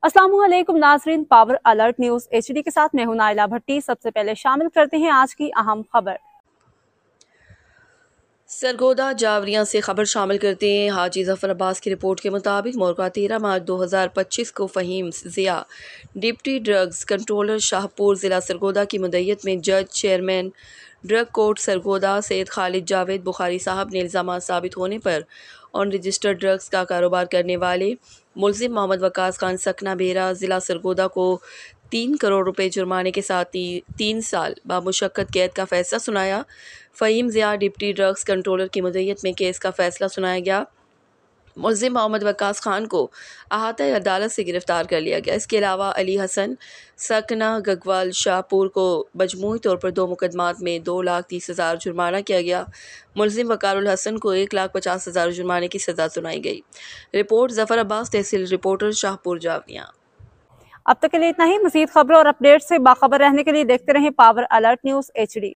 अस्सलामुअलैकुम नाजरीन, power alert news HD के साथ मैं हूं नाइला भट्टी। सबसे पहले शामिल करते हैं आज की अहम खबर। सरगोदा जावरियां से खबर शामिल करते हैं। हाजी जफर अब्बास की रिपोर्ट के मुताबिक मौका 13 मार्च 2025 को Fahim Zia deputy drugs controller Shahpur ज़िला सरगोदा की मुद्दत में जज chairman drug court Sargodha Syed Khalid Javed Bukhari साहब ने इल्ज़ाम साबित होने पर ऑन रजिस्टर्ड ड्रग्स का कारोबार करने वाले मुलजिम मोहम्मद वकास खान सकना बेरा ज़िला सरगोदा को 3 करोड़ रुपए जुर्माने के साथ 3 साल बामुशक्कत कैद का फैसला सुनाया। Fahim Zia deputy drugs controller की मुद्दत में केस का फैसला सुनाया गया। मुलजिम मोहम्मद वकास खान को अहाता अदालत से गिरफ्तार कर लिया गया। इसके अलावा अली हसन सकना गगवाल शाहपुर को मजमूई तौर पर 2 मुकदमात में 2,30,000 जुर्माना किया गया। मुलजिम वकारुल हसन को 1,50,000 जुर्माने की सज़ा सुनाई गई। रिपोर्ट जफर अब्बास, तहसील रिपोर्टर शाहपुर जावरियां। अब तक के लिए इतना ही। मज़ीद खबरों और अपडेट से बाखबर रहने के लिए देखते रहें पावर अलर्ट न्यूज HD।